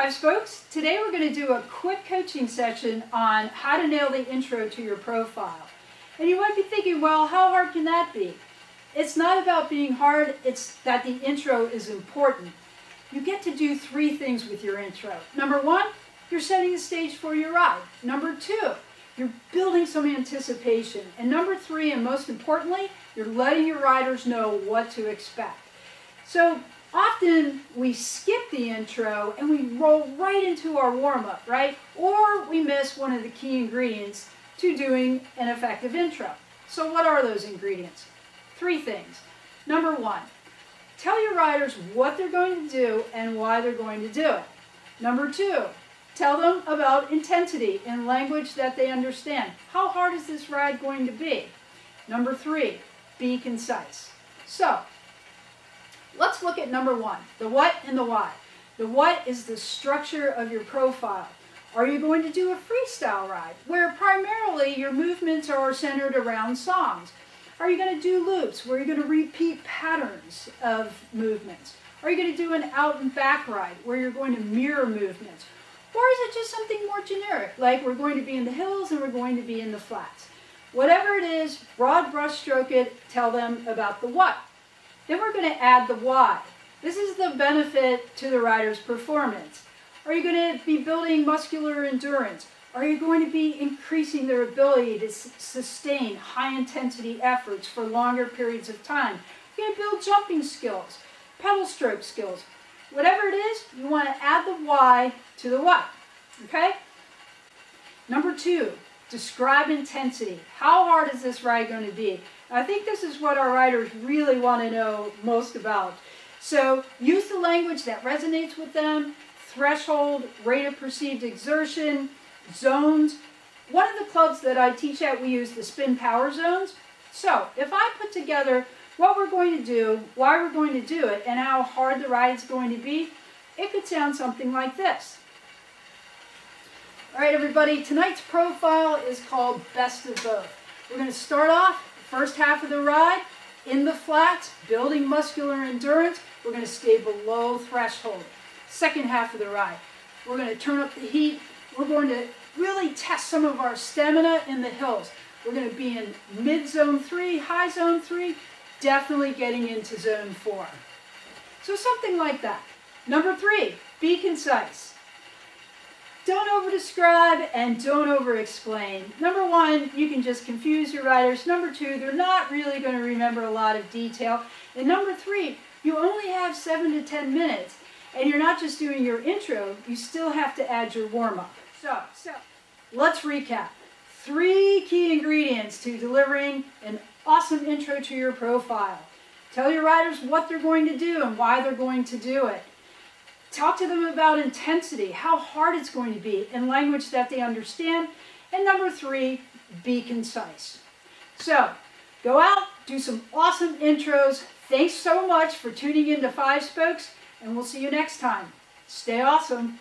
Five Spokes. Today we're going to do a quick coaching session on how to nail the intro to your profile. And you might be thinking, well, how hard can that be? It's not about being hard, it's that the intro is important. You get to do three things with your intro. Number one, you're setting the stage for your ride. Number two, you're building some anticipation. And number three, and most importantly, you're letting your riders know what to expect. So often we skip the intro and we roll right into our warm-up, right? Or we miss one of the key ingredients to doing an effective intro. So what are those ingredients? Three things. Number one, tell your riders what they're going to do and why they're going to do it. Number two, tell them about intensity in language that they understand. How hard is this ride going to be? Number three, be concise. So, let's look at number one, the what and the why. The what is the structure of your profile. Are you going to do a freestyle ride where primarily your movements are centered around songs? Are you going to do loops where you're going to repeat patterns of movements? Are you going to do an out and back ride where you're going to mirror movements? Or is it just something more generic, like we're going to be in the hills and we're going to be in the flats? Whatever it is, broad brush stroke it, tell them about the what. Then we're going to add the why. This is the benefit to the rider's performance. Are you going to be building muscular endurance? Are you going to be increasing their ability to sustain high-intensity efforts for longer periods of time? You're going to build jumping skills, pedal stroke skills. Whatever it is, you want to add the why to the what, okay? Number two, describe intensity. How hard is this ride going to be? I think this is what our riders really want to know most about. So use the language that resonates with them, threshold, rate of perceived exertion, zones. One of the clubs that I teach at, we use the spin power zones. So if I put together what we're going to do, why we're going to do it, and how hard the ride is going to be, it could sound something like this. All right, everybody, tonight's profile is called Best of Both. We're going to start off the first half of the ride in the flats, building muscular endurance. We're going to stay below threshold. Second half of the ride, we're going to turn up the heat. We're going to really test some of our stamina in the hills. We're going to be in mid-zone 3, high zone 3, definitely getting into zone 4. So something like that. Number 3, be concise. Don't over-describe and don't over-explain. Number 1, you can just confuse your riders. Number 2, they're not really going to remember a lot of detail. And number 3, you only have 7 to 10 minutes. And you're not just doing your intro, you still have to add your warm-up. So let's recap. 3 key ingredients to delivering an awesome intro to your profile. Tell your riders what they're going to do and why they're going to do it. Talk to them about intensity, how hard it's going to be, in language that they understand. And number 3, be concise. So, go out, do some awesome intros. Thanks so much for tuning in to Five Spokes, and we'll see you next time. Stay awesome.